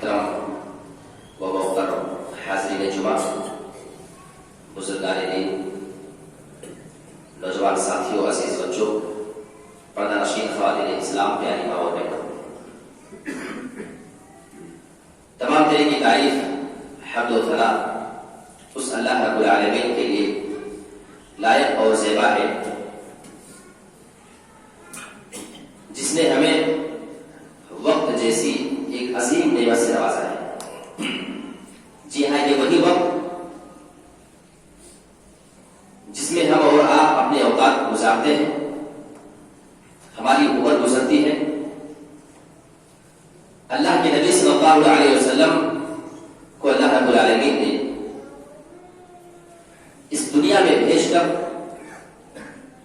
محترم و محترم حاضرین جمعہ، بزرگان دین، نوجوان ساتھیوں، عزیز بچوں، پردہ نشین خواتین اسلام، پیاری ماں اور بہنوں، تمام طرح کی تعریف، حمد و ثنا اس اللہ رب العالمین کے لیے لائق اور زیبا ہے جس نے ہمیں وقت جیسی ایک عظیم نعمت سے نوازا ہے۔ جی ہاں، یہ وہی وقت جس میں ہم اور آپ اپنے اوقات گزارتے ہیں، ہماری عمر گزرتی ہے۔ اللہ کے نبی صلی اللہ علیہ وسلم کو اللہ رب العالمین نے اس دنیا میں بھیج کر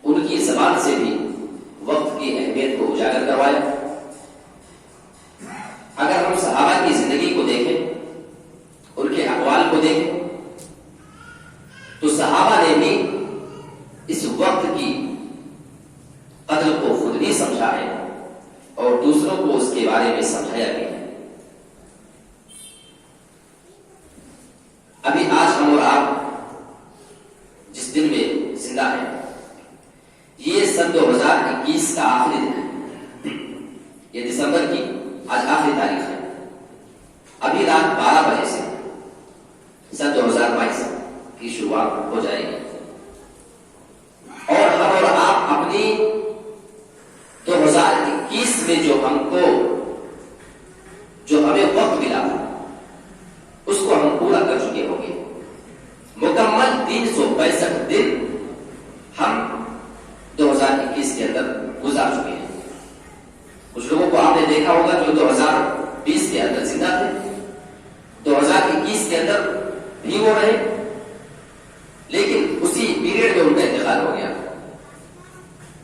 ان کی زبان سے بھی وقت کی اہمیت کو اجاگر کروایا۔ اگر ہم صحابہ کی زندگی کو دیکھیں، ان کے اقوال کو دیکھیں، تو صحابہ نے بھی اس وقت کی قدر کو خود بھی سمجھا ہے اور دوسروں کو اس کے بارے میں سمجھایا بھی ہے۔ ابھی آج ہم اور آپ جس دن میں زندہ ہیں، یہ سن 2021 کا آخری دن ہے۔ یہ دسمبر کی آج آخری تاریخ ہے۔ ابھی رات 12 بجے سے سن 2022 کی شروعات ہو جائے گی اور ہم اور آپ اپنی 2021 میں جو ہمیں وقت ملا تھا اس کو ہم پورا کر چکے ہوں گے۔ مکمل 365 دن ہم 2021 کے اندر گزار چکے ہیں۔ کچھ لوگوں کو آپ نے دیکھا ہوگا جو 2020 کے اندر زندہ تھے، 2021 کے اندر بھی وہ رہے، لیکن اسی پیریڈ میں ان کا انتقال ہو گیا۔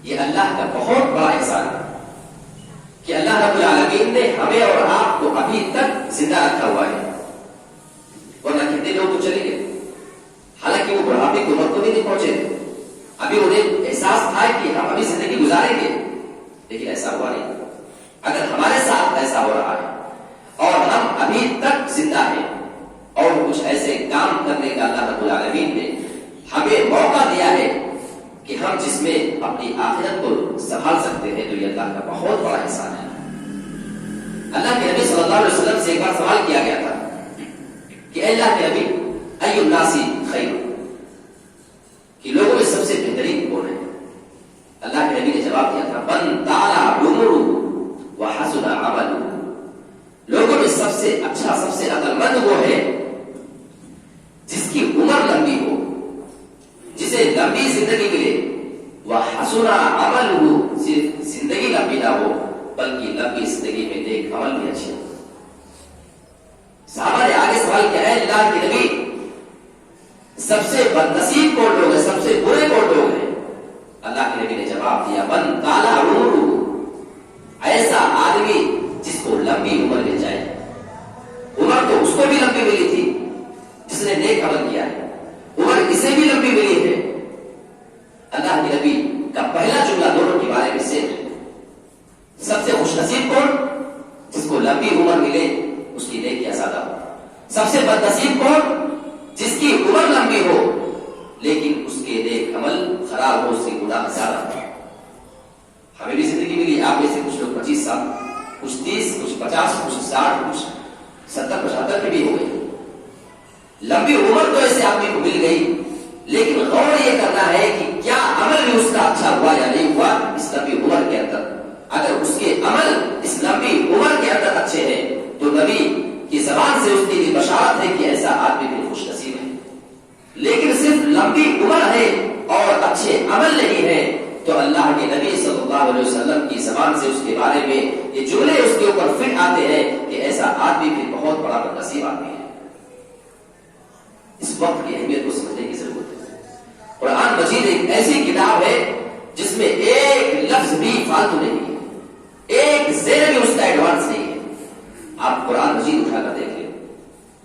یہ اللہ کا بہت بڑا احسان ہے کہ اللہ رب العالمین نے ہمیں اور آپ کو ابھی تک زندہ رکھا ہوا ہے، ورنہ کتنے لوگ تو چلے گئے۔ حالانکہ وہ بڑھاپے کی عمر کو بھی نہیں پہنچے، ابھی انہیں احساس تھا کہ ہم ابھی زندگی گزاریں گے، لیکن ایسا ہوا نہیں۔ اگر ہمارے ساتھ ایسا ہو رہا ہے اور ہم ابھی تک زندہ ہیں اور کچھ ایسے کام کرنے کا اللہ رب العالمین نے ہمیں موقع دیا ہے کہ ہم جس میں اپنی آخرت کو سنبھال سکتے ہیں، تو یہ اللہ کا بہت بڑا احسان ہے۔ اللہ کے نبی صلی اللہ علیہ وسلم سے ایک بار سوال کیا گیا تھا کہ اے اللہ کے نبی، ای الناس خیر، کہ لوگوں میں سب سے بہترین کون ہے؟ اللہ کے نبی نے جواب دیا تھا، من طال عمره وحسن عمله، لوگوں میں سب سے اچھا، سب سے عقل مند وہ ہے جس کی عمر لمبی ہو، جسے لمبی زندگی ملے، وحسن عمله، صرف زندگی لمبی نہ ہو بلکہ لمبی زندگی میں نیک عمل بھی اچھے ہو۔ صحابہ نے آگے سوال کیا، ہے اللہ کے نبی سب سے بدنصیب کون لوگ ہیں، سب سے برے کون لوگ ہیں؟ اللہ کے نبی نے جواب دیا، من طال عمره، ایسا آدمی جس کو لمبی عمر مل جائے۔ عمر تو اس کو بھی لمبی ملی تھی جس نے نیک عمل کیا ہے، عمر اسے بھی لمبی ملی ہے۔ اللہ کے نبی کا پہلا جملہ دونوں کے بارے میں سے سب سے خوش نصیب کون؟ جس کو لمبی عمر ملے، اس کی نیکیاں زیادہ ہو۔ سب سے بد نصیب کون؟ جس کی عمر لمبی ہو لیکن اس کے نیک عمل خراب ہو، اس کے گناہ زیادہ ہو۔ ہمیں بھی زندگی ملی، آپ میں سے کچھ لوگ 25 سال، کچھ 30، کچھ 50، کچھ 60، کچھ 70، 75 کے بھی ہو گئی۔ لمبی عمر تو ایسے آدمی کو مل گئی، لیکن غور یہ کرنا ہے کہ کیا عمل بھی اس کا اچھا ہوا یا نہیں ہوا اس لمبی عمر کے اندر۔ اگر اس کے عمل اس لمبی عمر کے اندر اچھے ہیں تو نبی کی زبان سے اس کی بھی بشارت ہے کہ ایسا آدمی بھی خوش نصیب ہے۔ لیکن صرف لمبی عمر ہے اور اچھے عمل نہیں ہے تو اللہ کے نبی صلی اللہ علیہ وسلم کی زبان سے اس کے بارے میں یہ جملے اس کے اوپر فٹ آتے ہیں کہ ایسا آدمی بھی بہت بڑا بدنصیب آدمی ہے۔ اس وقت کی اہمیت کو سمجھنے کی ضرورت ہے۔ قرآن مجید ایک ایسی کتاب ہے جس میں ایک لفظ بھی فالتو نہیں ہے، ایک زیر بھی اس کا ایڈوانس نہیں ہے۔ آپ قرآن مجید اٹھا کر دیکھ لیں،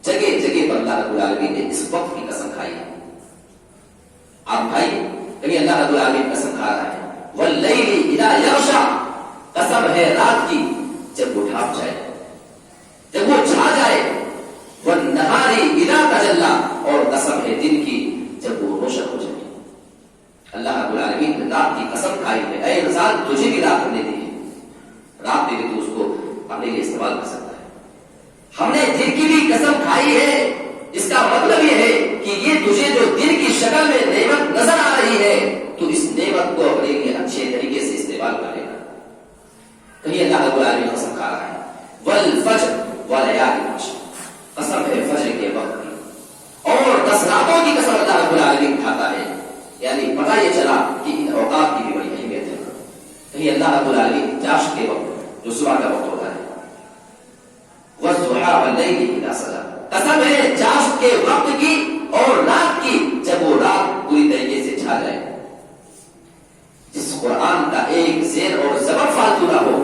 جگہ جگہ پر اللہ رب العالمین نے اس وقت کی قسم کھائی ہے۔ آپ بھائی کبھی اللہ رب العالمین قسم کھا رہا ہے، واللیل اذا یغشی، قسم ہے رات کی جب وہ ڈھانپ جائے، جب وہ چھا جائے لیے استعمال کر سکتا ہے. ہم نے دن کی بھی قسم کھائی ہے، اس کا مطلب یہ ہے کہ یہ تجھے جو دن کی شکل میں نعمت نظر آ رہی ہے تو اس نعمت کو اپنے لیے اچھے طریقے سے استعمال کرے گا. کہیں اللہ رب العالمین قسم کھا رہا ہے والفجر ولیال عشر، قسم ہے فجر کے وقت کی اور 10 راتوں کی قسم اللہ رب العالمین کھاتا ہے. یعنی پتہ یہ چلا کہ ان اوقات کی بھی بڑی اہمیت ہے. کہیں اللہ رب العالمین چاشت کے وقت جو صبح کا وقت ہوتا ہے والضحیٰ واللیل اذا سجی، قسم ہے چاشت کے وقت کی اور رات کی جب وہ رات پوری طریقے سے چھا جائے. جس قرآن کا ایک زیر اور زبر فالتو نہ ہو،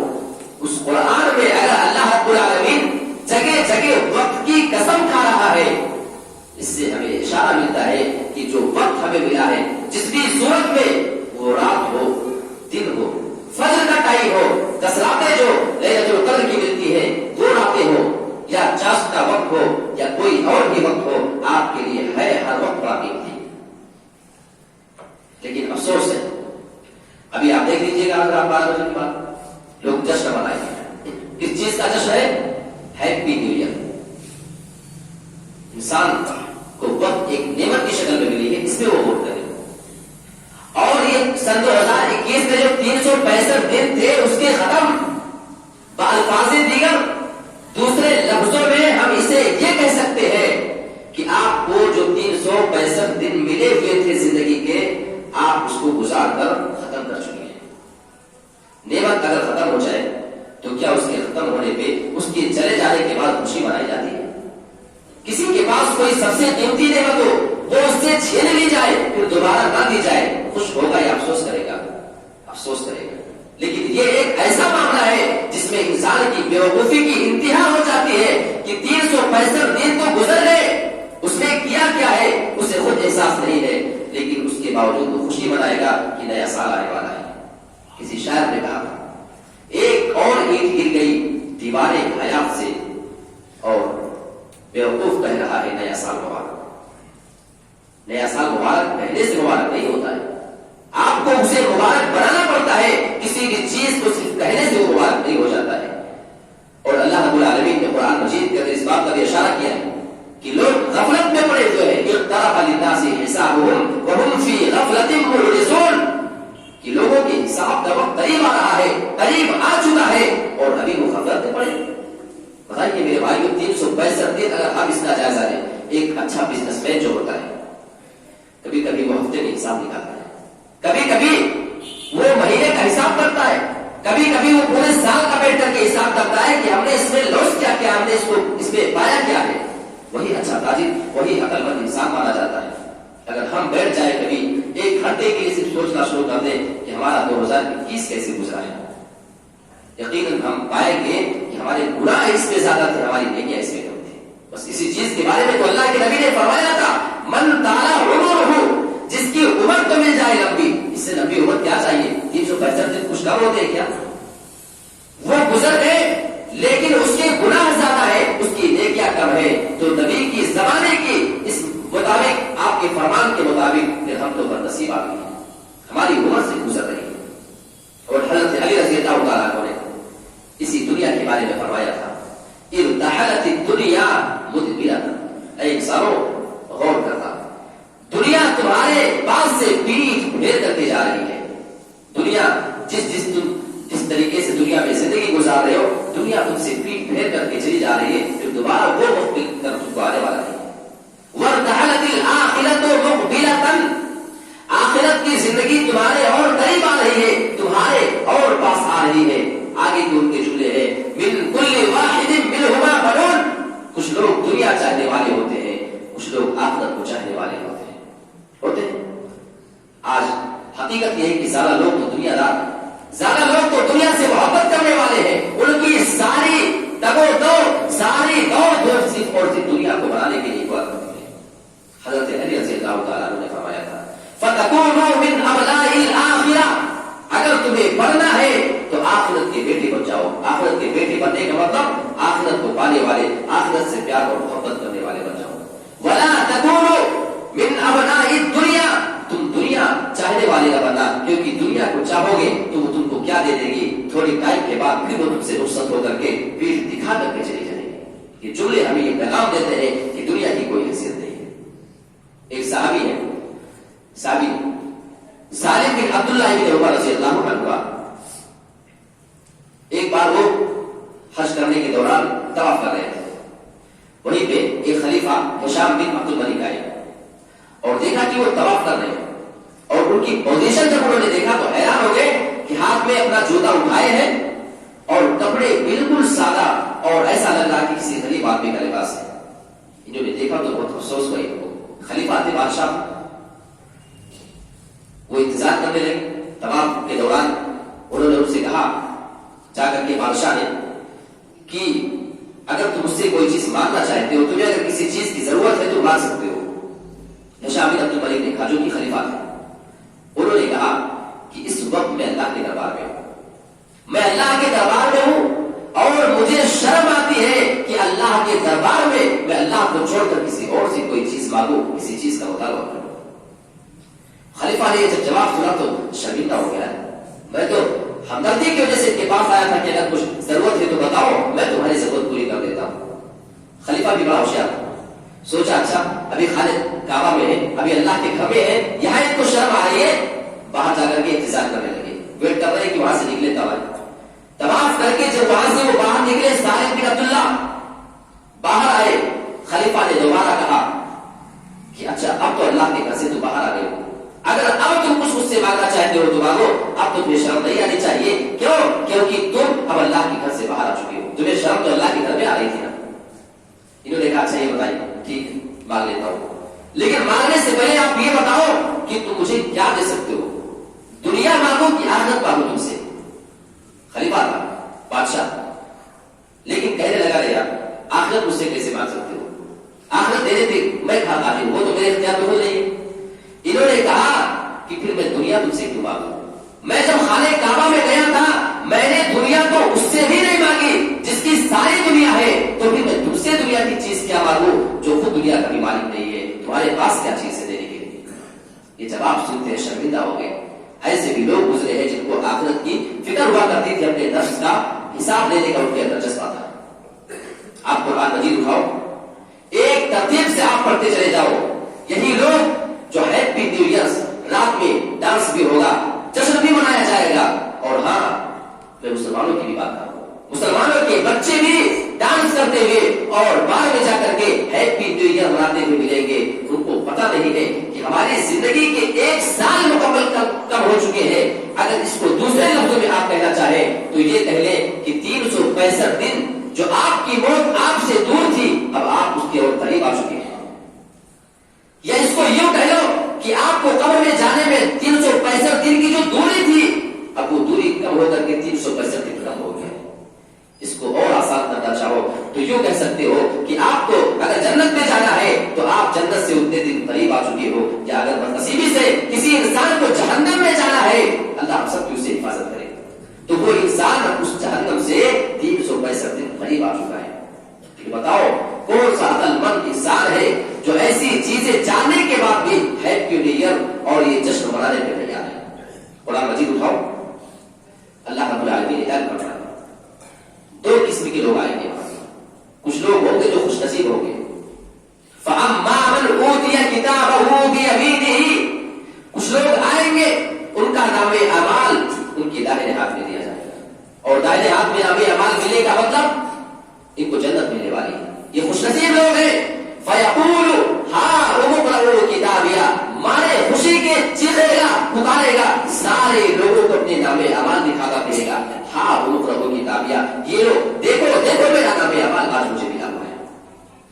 اس قرآن میں اگر اللہ رب العالمین جگہ جگہ وقت کی قسم کھا رہا ہے، اس سے ہمیں اشارہ ملتا ہے کہ جو وقت ہمیں ملا ہے جس بھی صورت میں، وہ رات ہو، دن ہو، فجر کا ٹائم ہو، 10 راتیں جو لیلۃ القدر کی ملتی ہے 2 راتیں ہو، یا چاشت کا وقت ہو یا کوئی اور بھی وقت ہو، آپ کے لیے ہے ہر وقت بڑا قیمتی. لیکن افسوس ہے، ابھی آپ دیکھ لیجیے گا اگر آپ 12 بجے کے بعد لوگ جشن منائیں گے. کس چیز کا جشن ہے؟ Happy new year. انسان کو وقت ایک نعمت کی شکل میں ملی ہے، اس میں وہ ووٹ کرے. اور یہ سن 2021 میں جو 365 دن تھے اس کے ختم. بالفاظ دیگر، دوسرے لفظوں میں ہم اسے یہ کہہ سکتے ہیں کہ آپ کو جو 365 دن ملے ہوئے تھے زندگی کے، آپ اس کو گزار کر ختم کر چکے ہیں. نعمت اگر ختم ہو جائے تو کیا اس کے ختم ہونے پہ اس کے چلے جانے کے بعد خوشی منائی جاتی ہے؟ کسی کے پاس کوئی سب سے قیمتی نعمت ہو، وہ اس سے چھین لی جائے پھر دوبارہ نہ دی جائے، خوش ہوگا یا افسوس کرے گا؟ افسوس کرے گا. لیکن یہ ایک ایسا معاملہ ہے جس میں انسان کی بیوقوفی کی انتہا ہو جاتی ہے کہ 365 دن تو گزر گئے، اس نے کیا کیا ہے اسے خود احساس نہیں ہے، لیکن اس کے باوجود وہ خوشی منائے گا کہ نیا سال آنے والا ہے. کسی شاعر نے کہا تھا ایک اور اینٹ گر گئی دیوار حیات سے اور بیوقوف کہہ رہا ہے نیا سال مبارک. نیا سال مبارک پہلے سے مبارک نہیں ہوتا ہے، آپ کو اسے مبارک بنانا پڑتا ہے. کسی بھی چیز کو صرف کہنے سے وہ مبارک نہیں ہو جاتا ہے. اور اللہ رب العالمین نے قرآن مجید کے اندر اس بات کا بھی اشارہ کیا ہے کہ لوگ غفلت میں پڑے ہوئے ہیں. اقترب للناس حسابهم وهم في غفلة معرضون، کہ لوگوں کے حساب کا وقت قریب آ رہا ہے، قریب آ چکا ہے اور ابھی وہ غفلت میں پڑے. بتائیے میرے بھائیو، 365 دن اگر ہم اس کا جائزہ لیں، ایک اچھا بزنس مین جو ہوتا ہے کبھی کبھی وہ ہفتے میں حساب نکالتا ہے، کبھی کبھی وہ مہینے کا حساب کرتا ہے، کبھی کبھی وہ پورے سال کا بیٹھ کر کے حساب کرتا ہے کہ ہم نے اس میں لاس کیا کیا، ہم نے اس میں پایا کیا ہے. وہی اچھا تاجر، وہی عقل مند انسان مانا جاتا ہے. اگر ہم بیٹھ جائے کبھی 1 گھنٹے کے لیے صرف سوچنا شروع کر دیں کہ ہمارا 2021 کیسے گزرا ہے، یقیناً ہم پائیں گے کہ ہمارے گناہ اس میں زیادہ تھے، ہماری نیکیاں اس میں کم تھی. بس اسی چیز کے بارے میں تو اللہ کے نبی نے فرمایا تھا من طال عمرہ، جس کی عمر تو مل جائے لمبی. اس سے لمبی عمر کیا چاہیے؟ 365 دن کچھ کم ہوتے ہیں کیا؟ وہ گزر گئے لیکن اس کے گناہ زیادہ ہے، اس کی نیکیاں کم ہے. تو نبی کی زمانے کی اس مطابق، آپ کے فرمان کے مطابق پھر ہم تو بدنصیب آدمی ہیں، ہماری عمر سے گزر رہی ہے. اور حضرت علی رضی اللہ تعالیٰ عنہ نے اسی دنیا کے بارے میں فرمایا تھا ارتحلت الدنیا مدبرۃ. اے انسانوں غور کرنا، دنیا تمہارے پاس سے پیٹھ پھیر کرتے جا رہی ہے. دنیا جس طریقے سے دنیا میں زندگی گزار رہے ہو، دنیا تم سے پیٹھ پھیر کر کے چلی جا رہی ہے، پھر دوبارہ وہ وقت تم کو آنے والا ہے. وارتحلت الآخرۃ مقبلۃ، آخرت کی زندگی تمہارے اور قریب آ رہی ہے، تمہارے اور پاس آ رہی ہے. آگے کی ان کے جملے ہیں من کل واحد منہما بنون. کچھ لوگ دنیا چاہنے والے ہوتے ہیں، کچھ لوگ آخرت کو چاہنے والے ہوتے ہیں. آج حقیقت یہ ہے کہ زیادہ لوگ تو دنیا دار ہیں، زیادہ لوگ تو دنیا سے محبت کرنے والے ہیں. ان کی ساری دگو دو، ساری دوڑ صرف اور صرف دنیا کو بنانے کے لیے ہوا کرتی ہے. حضرت علی رضی اللہ تعالیٰ عنہ نے فرمایا تھا فَتَكُونُوا مِنْ أَبْنَاءِ الْآخِرَةِ، اگر تمہیں پڑھنا ہے تو آخرت کے بیٹے بن جاؤ. آخرت کے بیٹے بننے کا مطلب آخرت کو پانے والے، آخرت سے پیار اور محبت کرنے والے بن جاؤ. وَلَا تَكُونُوا مِنْ أَبْنَاءِ الدُّنْيَا، تم دنیا چاہنے والے نہ بننا، کیونکہ دنیا کو چاہو گے تو وہ تم کو کیا دے دے گی؟ تھوڑی ٹائم کے بعد پھر وہ تم سے رخصت ہو کر کے پیٹ دکھا کر کے چلی جائیں گے. یہ جملے ہمیں یہ پیغام دیتے ہیں کہ دنیا کی کوئی حیثیت نہیں ہے. ایک صحابی ہے، صحابی سالم بن عبداللہ بن عمر رضی اللہ عنہ کا، ایک بار وہ حج کرنے کے دوران طواف کر رہے تھے. وہیں پہ ایک خلیفہ ہشام بن عبد الملک آئے اور دیکھا کہ وہ طواف کر رہے ہیں، اور ان کی پوزیشن جب انہوں نے دیکھا تو حیران ہو گئے کہ ہاتھ میں اپنا جوتا اٹھائے ہیں اور کپڑے بالکل سادہ اور ایسا لگ رہا کہ کسی غریب آدمی کا لباس ہے. انہوں نے دیکھا تو بہت افسوس ہوئی. خلیفہ تھے بادشاہ، وہ انتظار کرنے لگے. طواف کے دوران انہوں نے ان سے کہا جا کر کے بادشاہ نے کہ اگر تم مجھ سے کوئی چیز مانگنا چاہتے ہو، تمہیں اگر کسی چیز کی ضرورت ہے تو مانگ سکتے ہو. ہشام بن عبد الملک نے کہا، جو کہ خلیفہ تھے، انہوں نے کہا کہ اس وقت میں اللہ کے دربار میں ہوں، میں اللہ کے دربار میں ہوں اور مجھے شرم آتی ہے کہ اللہ کے دربار میں اللہ کو چھوڑ کر کسی اور سے کوئی چیز مانگوں، کسی چیز کا مطالبہ کروں. خلیفہ نے جب جواب سنا تو شرمندہ ہو گیا. میں تو ہمدردی کی وجہ سے کے پاس آیا تھا کہ اگر کچھ ضرورت ہے تو بتاؤ، میں تمہاری ضرورت پوری کر دیتا ہوں. خلیفہ بھی بڑا ہوشیار تھا، سوچا اچھا ابھی خالد کعبہ میں ہے، ابھی اللہ کے گھر میں ہے، یہاں ان کو شرم آ رہی ہے. باہر جا کر کے انتظار کرنے لگے، ویٹ کر رہے کہ وہاں سے نکلے طواف کر کے. جب وہاں سے وہ باہر نکلے، سالم بن عبداللہ باہر آئے. خلیفہ نے دوبارہ کہا کہ اچھا اب تو اللہ کے گھر سے تو باہر آ گئے، اگر اب تم کچھ مجھ سے مانگنا چاہتے ہو تو مانگو، اب تو تمہیں شرم نہیں آنی چاہیے. کیوں؟ کیونکہ تم اب اللہ کے گھر سے باہر آ چکے ہو، تمہیں شرم تو اللہ کے گھر میں آ رہی تھی نا. انہوں نے کہا اچھا یہ بتائیے، ٹھیک مانگ لیتا ہوں، لیکن مانگنے سے پہلے آپ یہ بتاؤ کہ تم مجھے کیا دے سکتے ہو، دنیا مانگو کہ آخرت مانگو تم سے. خلیفہ تھا، بادشاہ، لیکن کہنے لگا رہا آخرت مجھ سے کیسے مانگ سکتے ہو، آخرت دینے پہ میں کھاتا ہوں، وہ تو میرے اختیار میں نہیں. انہوں نے کہا کہ پھر میں دنیا تم سے کیوں مانگوں؟ میں جب خانہ کعبہ میں گیا تھا میں نے دنیا تو اس سے بھی نہیں مانگی جس کی ساری دنیا ہے، تو پھر میں تم سے دنیا کی چیز کیا مانگوں جو خود دنیا کا بھی مالک نہیں ہے؟ تمہارے پاس کیا چیز ہے دینے کے لیے؟ یہ جواب سنتے شرمندہ ہو گئے. ایسے بھی لوگ گزرے ہیں جن کو آخرت کی فکر ہوا کرتی تھی، اپنے نفس کا حساب لینے کا ان کے اندر جذبہ تھا. آپ قرآن مجید اٹھاؤ، ایک ترتیب سے آپ پڑھتے چلے جاؤ. یہی لوگ جو ہیپی نیو ایئر، رات میں ڈانس بھی ہوگا، جشن بھی منایا جائے گا. اور ہاں میں مسلمانوں کی بھی بات کر رہا ہوں، مسلمانوں کے بچے بھی ڈانس کرتے ہوئے اور بار میں جا کر کے ہیپی نیو ایئر مناتے ہوئے ملیں گے. ان کو پتا نہیں ہے کہ ہماری زندگی کے 1 سال مکمل کب ہو چکے ہیں. اگر اس کو دوسرے لفظوں میں آپ کہنا چاہیں تو یہ کہہ لیں کہ 365 دن جو آپ کی موت آپ سے دور تھی، اب آپ اس کے اور قریب آ چکے ہیں. یا اس کو یوں کہہ لو کہ آپ کو قبر میں جانے میں 365 دن کی جو دوری تھی، اب وہ دوری کم ہو کر کے 365 دن کم ہو گیا. اس کو اور آسان کرنا چاہو تو یوں کہہ سکتے ہو کہ آپ کو اگر جنت میں جانا ہے تو آپ جنت سے اتنے دن قریب آ چکے ہو. یا اگر بدنصیبی سے کسی انسان کو جہنم میں جانا ہے، اللہ ہم سب کی اس سے حفاظت کرے، تو وہ انسان اس جہنم سے 365 دن قریب آ چکا ہے. بتاؤ کون سا عقل مند انسان ہے جو ایسی چیزیں جاننے کے بعد بھی ہیپی نیو ایئر اور یہ جشن منانے پہ تیار ہے؟ قرآن مجید اٹھاؤ، اللہ رب العالمین نے اعلان کرنا 2 قسم کے لوگ آئیں گے. کچھ لوگ ہوں گے جو خوش نصیب ہوں گے، فَأَمَّا مَنْ أُوتِيَ كِتَابَهُ بِيَمِينِهِ، کچھ لوگ آئیں گے ان کا نام اعمال ان کے دائیں ہاتھ میں دیا جائے گا. اور دائیں ہاتھ میں نام اعمال ملے کا مطلب ان کو جنت ملنے والی ہے. یہ خوش نصیب لوگ ہیں. فَيَقُولُ هَاؤُمُ اقْرَءُوا كِتَابِيَهْ، مارے خوشی کے چیخے گا، پکارے گا، سارے لوگوں کو اپنے نام اعمال دکھاتا پھرے گا. هَاؤُمُ اقْرَءُوا كِتَابِيَهْ، یہ لوگ دیکھو دیکھو میرا نام اعمال آج مجھے ملا ہوا ہے.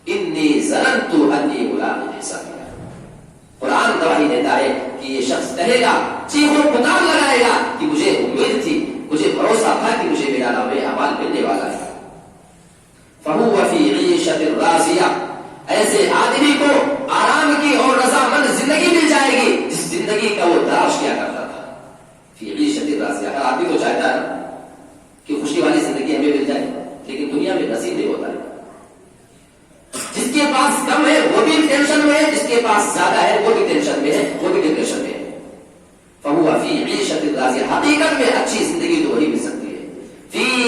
إِنِّي ظَنَنتُ أَنِّي مُلَاقٍ حِسَابِيَهْ، قرآن گواہی دیتا ہے کہ یہ شخص کہے گا، چیخو پکار لگائے گا کہ مجھے امید تھی، مجھے بھروسہ تھا کہ مجھے میرا نام اعمال ملنے والا ہے. فَهُوَ فِي عِيشَةٍ رَاضِيَةٍ، ایسے آدمی کو آرام کی اور رضامند زندگی مل جائے گی جس زندگی کا وہ تلاش کیا کرتا تھا. فی عیشۃ راضیہ، ہر آدمی کو چاہتا ہے کہ خوشی والی زندگی ہمیں مل جائے، لیکن دنیا میں نصیب نہیں ہوتا ہے. جس کے پاس کم ہے وہ بھی ٹینشن میں ہے، جس کے پاس زیادہ ہے وہ بھی ٹینشن میں ہے، وہ بھی ڈپریشن میں ہے. فَهُوَ فِي عِيشَةٍ رَاضِيَةٍ، حقیقت میں اچھی زندگی تو وہی مل سکتی ہے. فِي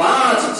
5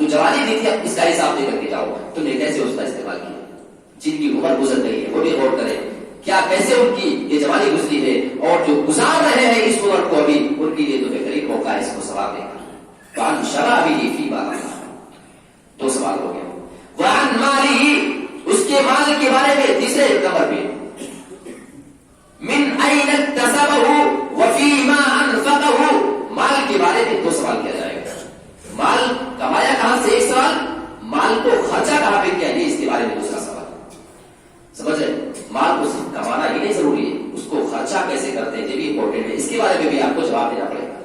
جو جوانی دی تھی اب اس کا حساب دے کر کے جاؤ تم نے کیسے اس کا استعمال کیا. جن کی عمر گزر رہی ہے وہ بھی غور کریں کیا کیسے ان کی یہ جوانی گزری ہے, اور جو گزار رہے ہیں اس عمر کو ابھی ان کے لیے تو بہترین موقع ہے اس کو ثواب دے کر. وعن شرابہ فی بارہ, 2 سوال ہو گیا. وعن مالہ, اس کے مال کے بارے میں تیسرے نمبر پہ, من این اکتسبہ وفیما انفقہ, مال کے بارے میں 2 سوال کیا جائے گا. مال کمایا کہاں سے 1 سوال, مال کو خرچہ کہاں پہ کیا یہ اس کے بارے میں 2 سوال. سمجھ رہے, مال کو صرف کمانا ہی نہیں ضروری ہے, اس کو خرچہ کیسے کرتے ہیں یہ بھی امپورٹنٹ ہے. اس کے بارے میں بھی آپ کو جواب دینا پڑے گا.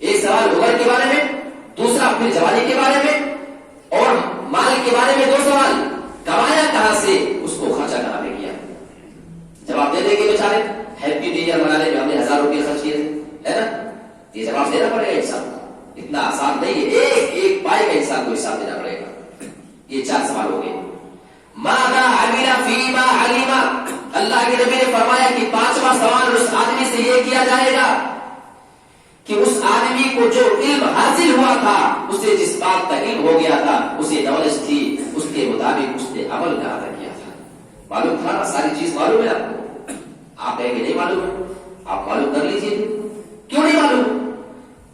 ایک سوال عمر کے بارے میں, دوسرا اپنی جوانی کے بارے میں, اور مال کے بارے میں 2 سوال, کمایا کہاں سے, اس کو خرچہ کہاں پہ کیا. جواب دے دیں گے بیچارے, ہیپی نیو ایئر منانے میں ہم نے 1000 روپئے خرچ کیے ہے نا, یہ جواب دینا پڑے گا انسان کو. اتنا آسان نہیں ہے, ایک ایک پائے کا انسان کو حساب دینا پڑے گا. یہ 4 سوال ہو گئے. ماذا عمل فیما علم, اللہ کے نبی نے فرمایا کہ 5واں سوال اس آدمی سے یہ کیا جائے گا کہ اس آدمی کو جو علم حاصل ہوا تھا, اسے جس بات کا علم ہو گیا تھا, اسے نالج تھی, اس کے مطابق اس نے عمل کہاں تک کیا تھا. معلوم تھا نا, ساری چیز معلوم ہے آپ کو. آپ کہیں گے نہیں معلوم ہے, آپ معلوم کر لیجئے. کیوں نہیں معلوم,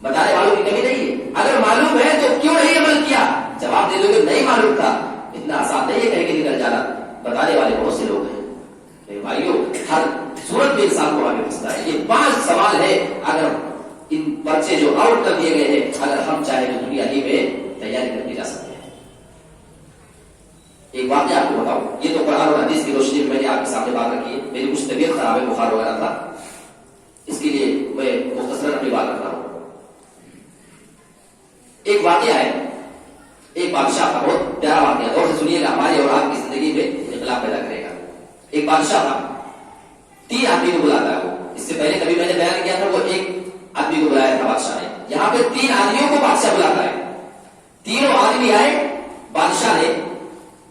بتانے والوں کی کمی نہیں ہے. اگر معلوم ہے تو کیوں نہیں عمل کیا. جواب دے دو کہ نہیں معلوم تھا, اتنا آسان نہیں ہے کہیں کہ نکل جانا. بتانے والے بہت سے لوگ ہیں بھائیوں, ہر صورت میں انسان کو آگے پھنستا ہے. یہ 5 سوال ہے, اگر ان پرچے جو آؤٹ کر دیے گئے ہیں, اگر ہم چاہیں تو دنیا ہی میں تیاری کرنے جا سکتے ہیں. ایک واقعہ آپ کو بتاؤں, یہ تو قرآن اور حدیث کی روشنی میں نے آپ کے سامنے بات رکھی ہے. میری کچھ طبیعت خراب ہے, بخار وغیرہ تھا, اس کے لیے میں مختصراً اپنی بات رکھ رہا ہوں. ایک واقعہ ہے, ایک بادشاہ کا, بہت پیارا واقعہ, غور سے سنیے گا, ہماری اور آپ کی زندگی میں انقلاب پیدا کرے گا. ایک بادشاہ تھا, 3 آدمی کو بلاتا ہے. وہ اس سے پہلے کبھی میں نے بیان کیا تھا, وہ ایک آدمی کو بلایا تھا بادشاہ نے. یہاں پہ 3 آدمیوں کو بادشاہ بلاتا ہے. تینوں آدمی آئے, بادشاہ نے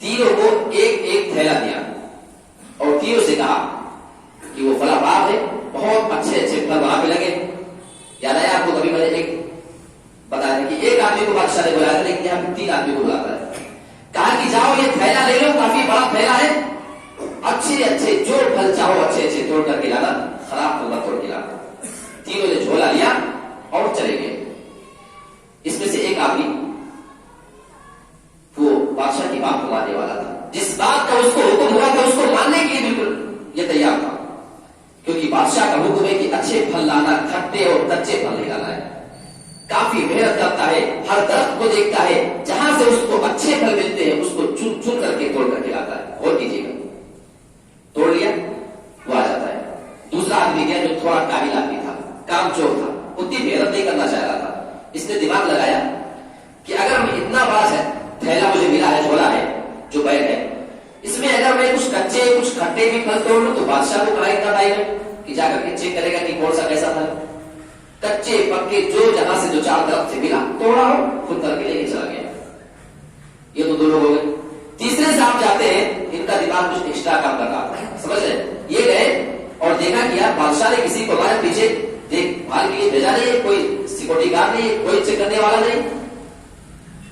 تینوں کو ایک ایک تھیلا دیا اور تینوں سے کہا کہ وہ فلاں باغ ہے, بہت اچھے اچھے پھل وہاں پہ لگے. یاد آیا آپ کو, کبھی میں نے ایک بتایا کہ ایک آدمی کو بادشاہ نے بلایا تھا, لیکن یہاں پہ 3 آدمی کو بلاتا ہے. کہا کہ جاؤ یہ تھیلا لے لو, کافی بڑا تھیلا ہے, اچھے اچھے جو پھل چاہو اچھے اچھے توڑ کر کے لانا, خراب پھل مت توڑ کے لانا. تینوں نے جھولا لیا اور چلے گئے. اس میں سے ایک آدمی وہ بادشاہ کی بات کو ماننے والا تھا, جس بات کا اس کو حکم ہوا تھا اس کو ماننے کے لیے بالکل یہ تیار تھا, کیونکہ بادشاہ کا حکم ہے کہ اچھے پھل لانا, کھٹے اور کچے پھل نہیں لانا ہے. کافی محنت کرتا ہے, ہر درخت کو دیکھتا ہے, جہاں سے اس کو اچھے پھل ملتے ہیں اس کو چن چن کر کے توڑ کر کے لاتا ہے. اور کیجیے گا, توڑ لیا, وہ آ جاتا ہے. دوسرا آدمی کیا, جو تھوڑا کاہل آدمی تھا, کام چور تھا, اتنی محنت نہیں کرنا چاہ رہا تھا. اس نے دماغ لگایا کہ اگر میں اتنا بڑا ہے تھیلا مجھے ملا ہے, جھولا ہے, جو بیگ ہے, اس میں اگر میں کچھ کچے کچھ کھٹے بھی پھل توڑ لوں تو بادشاہ کو کہاں اتنا ٹائم ہے کہ جا کر کے چیک کرے گا کہ کون سا کیسا پھل. کچے پکے جو جہاں سے جو 4 طرف سے ملا توڑا ہو, خود کر کے لے کے چلا گیا. یہ تو 2 لوگ ہو گئے. تیسرے صاحب جاتے ہیں, ان کا دماغ کچھ ایکسٹرا کام کر رہا تھا, سمجھ رہے, یہ گئے اور دیکھا کہ یار بادشاہ نے کسی کو ہمارے پیچھے دیکھ بھال کے لیے بھیجا نہیں ہے, کوئی سیکورٹی گارڈ نہیں ہے, کوئی چیک کرنے والا نہیں.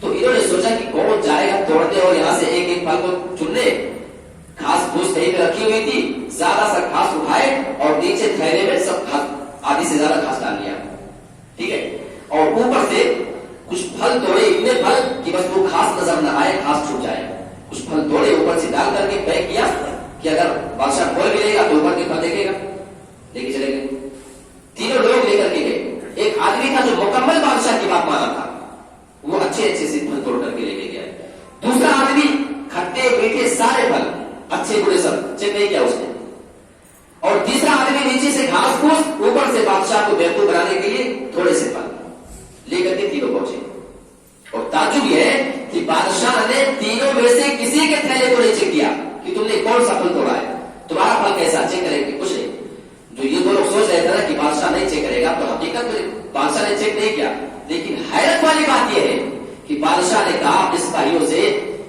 تو انہوں نے سوچا کہ کون جائے گا توڑنے اور یہاں سے ایک ایک پھل کو چننے. گھاس پھوس کہیں پہ رکھی ہوئی تھی, زیادہ سا گھاس اٹھائے اور نیچے تھیلے میں سب آدھی سے زیادہ گھاس ڈال لیا, ٹھیک ہے, اور اوپر سے کچھ پھل توڑے, اتنے پھل کہ بس وہ گھاس نظر نہ آئے, گھاس چھوٹ جائے. کچھ پھل توڑے اوپر سے ڈال کر کے پیک کیا کہ اگر بادشاہ کھول بھی لے گا تو اوپر کے پھل دیکھے گا, لے کے چلے گئے. تینوں لوگ لے کر کے گئے. ایک آدمی تھا جو مکمل بادشاہ کی بات مانا تھا, وہ اچھے اچھے سے پھل توڑ کر کے لے کے گیا. دوسرا آدمی کھٹے میٹھے سارے پھل اچھے برے سب چیک نہیں کیا اس نے. اور تیسرا آدمی نیچے سے گھاس پھوس, اوپر سے بادشاہ کو بیوقوف بنانے کے لیے تھوڑے سے پھل لے کر کے تینوں پہنچے. اور تعجب یہ ہے کہ بادشاہ نے تینوں میں سے کسی کے تھیلے کو نہیں چیک کیا کہ تم نے کون سا پھل توڑا ہے, تمہارا پھل کیسا, چیک کریں گے کچھ نہیں. جو یہ 2 لوگ سوچ رہے تھے نا کہ بادشاہ نہیں چیک کرے گا, تو حقیقت میں بادشاہ نے چیک نہیں کیا. لیکن حیرت والی بات یہ ہے کہ بادشاہ نے کہا اپنے سپاہیوں سے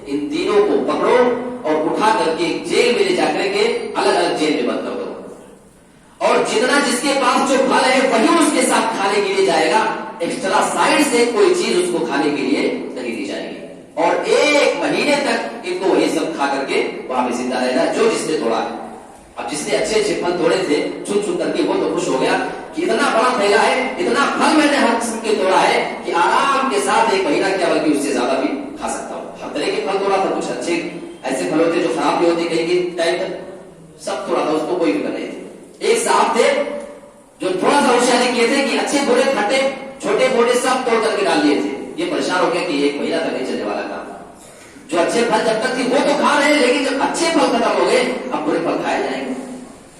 ان تینوں کو پکڑو اور اٹھا کر کے جیل میں لے جا کر کے الگ الگ جیل میں بند کر دو, اور جتنا جس کے پاس جو پھل ہے وہی اس کے ساتھ کھانے کے لیے جائے گا, ایکسٹرا سائڈ سے کوئی چیز اس کو کھانے کے لیے نہیں اور 1 مہینے تک ان کو وہی سب کھا کر کے وہاں پہ زندہ رہنا جو جس نے توڑا ہے. اب جس نے اچھے اچھے پھل توڑے تھے چن چن کر کے وہ تو خوش ہو گیا کہ اتنا بڑا پھیلا ہے, اتنا پھل میں نے ہر قسم کے توڑا ہے کہ آرام کے ساتھ 1 مہینہ کیا بلکہ اس سے زیادہ بھی کھا سکتا ہوں. ہر طرح کے پھل توڑا تھا, کچھ اچھے ایسے پھل ہوتے جو خراب بھی ہوتے کہیں گے ٹائم تک, سب توڑا تھا, اس کو کوئی فکر نہیں تھی. ایک صاحب تھے جو تھوڑا سا ہوشیاری کیے تھے کہ اچھے برے کھٹے چھوٹے موٹے سب توڑ کر کے ڈال لیے تھے. یہ پریشان ہو گیا کہ 1 مہینہ تک نہیں چلنے والا کام. جو اچھے پھل جب تک تھی وہ تو کھا رہے ہیں, لیکن جب اچھے پھل ختم ہو گئے اب برے پھل کھائے جائیں گے.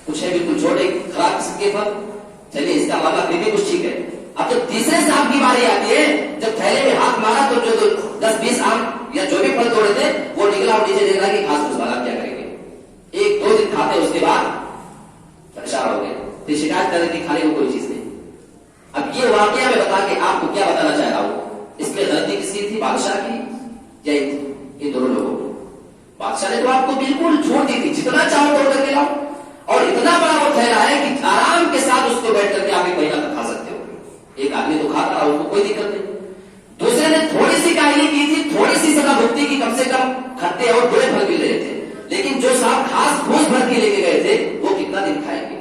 کچھ ہے بالکل چھوٹے خراب قسم کے پھل, چلیے اس کا معاملہ پھر بھی کچھ ٹھیک ہے. اب جب تیسرے صاحب کی باری آتی ہے, جب تھیلے میں ہاتھ مارا تو جو 10-20 آم یا جو بھی پھل توڑے تھے وہ نکلا اور نیچے دیکھ رہا کہ گھاس پھوس والا کیا کریں گے. 1-2 دن کھاتے اس کے بعد پریشان ہو گئے, پھر شکایت کر رہے کہ کھانے کو کوئی چیز نہیں. اب یہ واقعہ میں بتا کے آپ کو کیا بتانا چاہ رہا ہوں, اس میں غلطی کس کی تھی, بادشاہ کی یا ان دونوں لوگوں کی؟ بادشاہ نے تو آپ کو بالکل چھوڑ دی تھی, جتنا چاہو توڑ کر کے لاؤ, اور اتنا بڑا وہ پھیلا ہے کہ آرام کے ساتھ اس کو بیٹھ کر کے آپ 1 مہینہ تک کھا سکتے ہو. ایک آدمی تو کھاتا رہا, اس کو کوئی دقت نہیں. دوسرے نے تھوڑی سی کاہلی کی تھی, تھوڑی سی سزا بھگتی کی, کم سے کم کھٹے اور برے پھل مل رہے تھے. لیکن جو صاحب خاص پھوس بھر کے لے کے گئے تھے وہ کتنا دن کھائیں گے.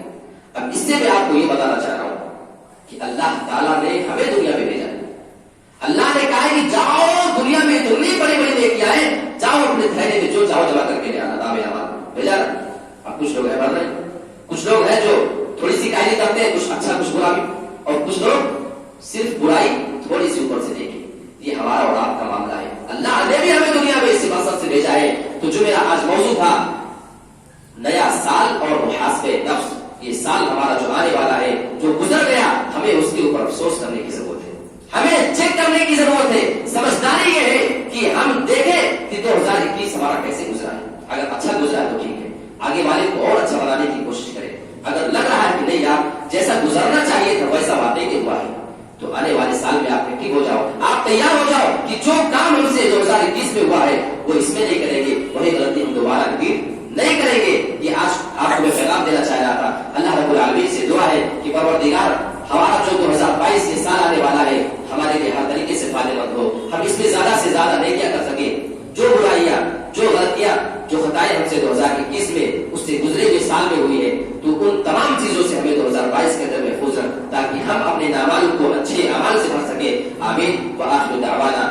اب اس سے میں آپ کو یہ بتانا چاہ رہا ہوں کہ اللہ تعالیٰ نے ہمیں دنیا میں بھیجا. اللہ نے کہا کہ جاؤ دنیا میں اتنی بڑی بڑی نیکیاں ہیں, جاؤ اپنے تھیلے میں جو چاہو جمع کر کے لے آنا, دام امان بھیجا. اب کچھ لوگ ایسا نہیں, کچھ لوگ ہیں جو تھوڑی سی کاہلی کرتے ہیں, کچھ اچھا کچھ برا بھی, اور کچھ لوگ صرف برائی تھوڑی سی اوپر سے دیکھیں. یہ ہمارا اور آپ کا معاملہ ہے. اللہ نے بھی ہمیں دنیا میں اس مقصد سے بھیجا ہے. تو جو میرا آج موضوع تھا نیا سال اور محاسبہ نفس, یہ سال ہمارا جو آنے والا ہے, جو گزر گیا, ہمیں اس کے اوپر افسوس کرنے کی ضرورت ہے, ہمیں چیک کرنے کی ضرورت ہے. سمجھداری یہ ہے کہ ہم دیکھیں کہ 2021 ہمارا کیسے گزرا ہے. اگر اچھا گزرا ہے تو ٹھیک ہے, آگے والے کو اور اچھا بنانے کی کوشش کریں. اگر لگ رہا ہے کہ نہیں یار جیسا گزرنا چاہیے تھا ویسا واقعی نہیں ہوا ہے, تو آنے والے سال میں آپ ایکٹیو ہو جاؤ, آپ تیار ہو جاؤ کہ جو کام ہم سے 2021 میں ہوا ہے وہ اس میں نہیں کریں گے, وہی غلطی ہم دوبارہ ریپیٹ نہیں کریں گے. یہ آج آپ کو میں پیغام دینا چاہ رہا تھا. اللہ رب العالمین سے دعا ہے کہ پروردگار ہمارا جو 2022 یہ سال آنے والا ہے ہمارے لیے ہر طریقے سے فائدے مند ہو, ہم اس میں زیادہ سے زیادہ نیکیاں کر سکیں. جو برائیاں, جو غلطیاں, جو خطائیں ہم سے 2021 میں اس سے گزرے ہوئے سال میں ہوئی ہے, تو ان تمام چیزوں سے ہمیں 2022 کے اندر محفوظ رکھ, تاکہ ہم اپنے اعمال کو اچھے اعمال سے بھر سکیں. آمین. وآخر دعوانا